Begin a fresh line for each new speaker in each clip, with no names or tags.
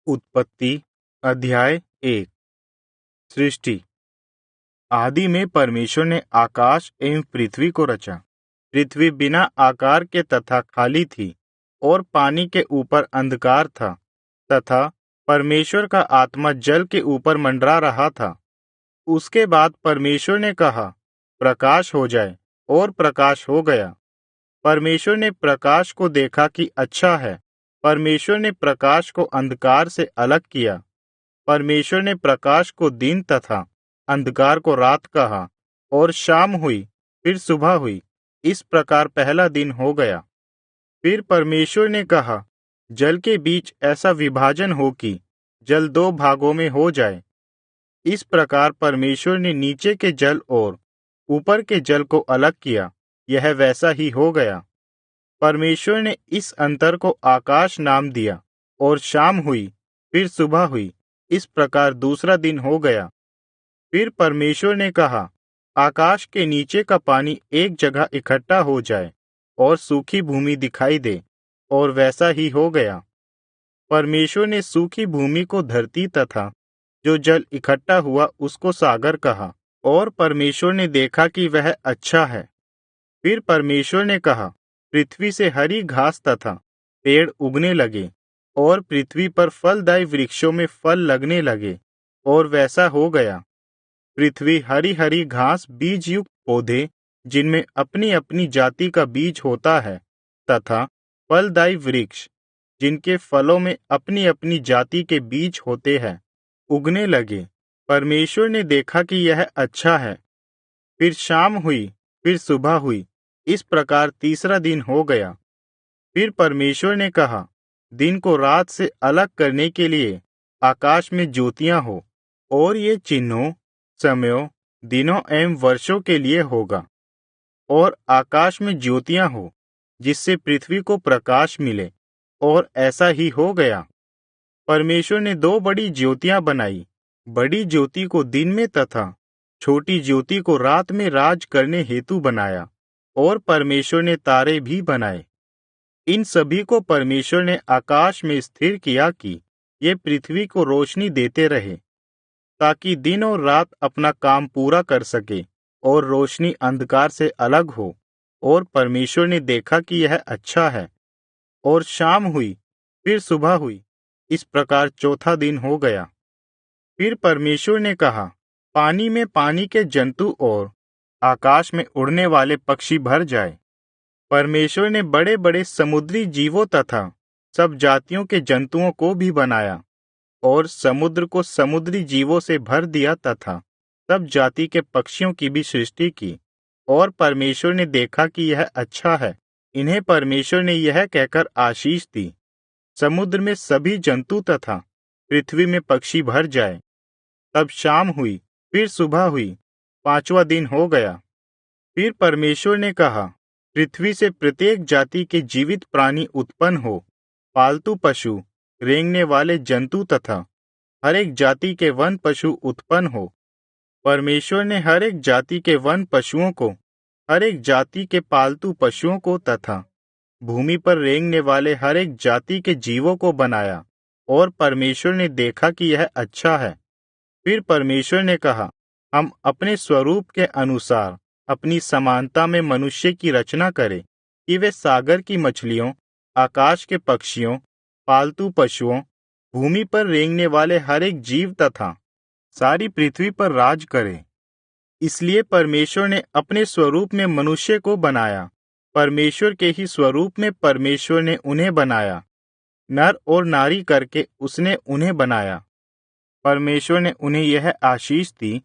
उत्पत्ति अध्याय 1। सृष्टि। आदि में परमेश्वर ने आकाश एवं पृथ्वी को रचा। पृथ्वी बिना आकार के तथा खाली थी और पानी के ऊपर अंधकार था तथा परमेश्वर का आत्मा जल के ऊपर मंडरा रहा था। उसके बाद परमेश्वर ने कहा, प्रकाश हो जाए, और प्रकाश हो गया। परमेश्वर ने प्रकाश को देखा कि अच्छा है। परमेश्वर ने प्रकाश को अंधकार से अलग किया। परमेश्वर ने प्रकाश को दिन तथा अंधकार को रात कहा, और शाम हुई, फिर सुबह हुई। इस प्रकार पहला दिन हो गया। फिर परमेश्वर ने कहा, जल के बीच ऐसा विभाजन हो कि जल दो भागों में हो जाए। इस प्रकार परमेश्वर ने नीचे के जल और ऊपर के जल को अलग किया। यह वैसा ही हो गया। परमेश्वर ने इस अंतर को आकाश नाम दिया, और शाम हुई, फिर सुबह हुई। इस प्रकार दूसरा दिन हो गया। फिर परमेश्वर ने कहा, आकाश के नीचे का पानी एक जगह इकट्ठा हो जाए और सूखी भूमि दिखाई दे, और वैसा ही हो गया। परमेश्वर ने सूखी भूमि को धरती तथा जो जल इकट्ठा हुआ उसको सागर कहा, और परमेश्वर ने देखा कि वह अच्छा है। फिर परमेश्वर ने कहा, पृथ्वी से हरी घास तथा पेड़ उगने लगे, और पृथ्वी पर फलदायी वृक्षों में फल लगने लगे, और वैसा हो गया। पृथ्वी हरी हरी घास बीज युक्त पौधे जिनमें अपनी अपनी जाति का बीज होता है तथा फलदायी वृक्ष जिनके फलों में अपनी अपनी जाति के बीज होते हैं उगने लगे। परमेश्वर ने देखा कि यह अच्छा है। फिर शाम हुई, फिर सुबह हुई। इस प्रकार तीसरा दिन हो गया। फिर परमेश्वर ने कहा, दिन को रात से अलग करने के लिए आकाश में ज्योतियां हो, और ये चिन्हों, समयों, दिनों एवं वर्षों के लिए होगा। और आकाश में ज्योतियां हो, जिससे पृथ्वी को प्रकाश मिले, और ऐसा ही हो गया। परमेश्वर ने दो बड़ी ज्योतियां बनाई, बड़ी ज्योति को दिन में तथा छोटी ज्योति को रात में राज करने हेतु बनाया। और परमेश्वर ने तारे भी बनाए। इन सभी को परमेश्वर ने आकाश में स्थिर किया कि ये पृथ्वी को रोशनी देते रहे, ताकि दिन और रात अपना काम पूरा कर सके, और रोशनी अंधकार से अलग हो। और परमेश्वर ने देखा कि यह अच्छा है। और शाम हुई, फिर सुबह हुई। इस प्रकार चौथा दिन हो गया। फिर परमेश्वर ने कहा, पानी में पानी के जंतु और आकाश में उड़ने वाले पक्षी भर जाए। परमेश्वर ने बड़े बड़े समुद्री जीवों तथा सब जातियों के जंतुओं को भी बनाया, और समुद्र को समुद्री जीवों से भर दिया तथा सब जाति के पक्षियों की भी सृष्टि की। और परमेश्वर ने देखा कि यह अच्छा है। इन्हें परमेश्वर ने यह कहकर आशीष दी, समुद्र में सभी जंतु तथा पृथ्वी में पक्षी भर जाए। तब शाम हुई, फिर सुबह हुई। पांचवा दिन हो गया। फिर परमेश्वर ने कहा, पृथ्वी से प्रत्येक जाति के जीवित प्राणी उत्पन्न हो, पालतू पशु, रेंगने वाले जंतु तथा हर एक जाति के वन पशु उत्पन्न हो। परमेश्वर ने हर एक जाति के वन पशुओं को, हर एक जाति के पालतू पशुओं को तथा भूमि पर रेंगने वाले हर एक जाति के जीवों को बनाया। और परमेश्वर ने देखा कि यह अच्छा है। फिर परमेश्वर ने कहा, हम अपने स्वरूप के अनुसार अपनी समानता में मनुष्य की रचना करें, कि वे सागर की मछलियों, आकाश के पक्षियों, पालतू पशुओं, भूमि पर रेंगने वाले हर एक जीव तथा सारी पृथ्वी पर राज करें। इसलिए परमेश्वर ने अपने स्वरूप में मनुष्य को बनाया। परमेश्वर के ही स्वरूप में परमेश्वर ने उन्हें बनाया, नर और नारी करके उसने उन्हें बनाया। परमेश्वर ने उन्हें यह आशीष दी,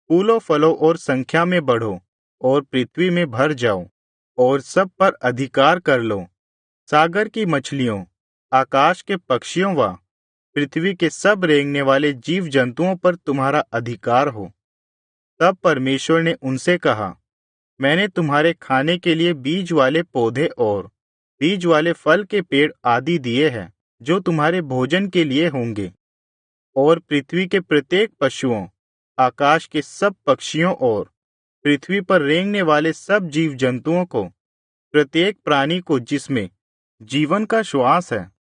फूलो फलो और संख्या में बढ़ो, और पृथ्वी में भर जाओ, और सब पर अधिकार कर लो। सागर की मछलियों, आकाश के पक्षियों व पृथ्वी के सब रेंगने वाले जीव जंतुओं पर तुम्हारा अधिकार हो। तब परमेश्वर ने उनसे कहा, मैंने तुम्हारे खाने के लिए बीज वाले पौधे और बीज वाले फल के पेड़ आदि दिए हैं, जो तुम्हारे भोजन के लिए होंगे। और पृथ्वी के प्रत्येक पशुओं, आकाश के सब पक्षियों और पृथ्वी पर रेंगने वाले सब जीव जंतुओं को, प्रत्येक प्राणी को जिसमें जीवन का श्वास है,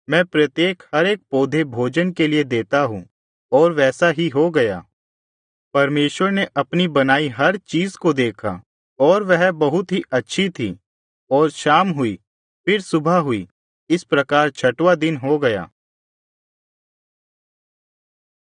मैं प्रत्येक हर एक पौधे भोजन के लिए देता हूँ, और वैसा ही हो गया। परमेश्वर ने अपनी बनाई हर चीज को देखा, और वह बहुत ही अच्छी थी। और शाम हुई, फिर सुबह हुई, इस प्रकार छठवां दिन हो गया।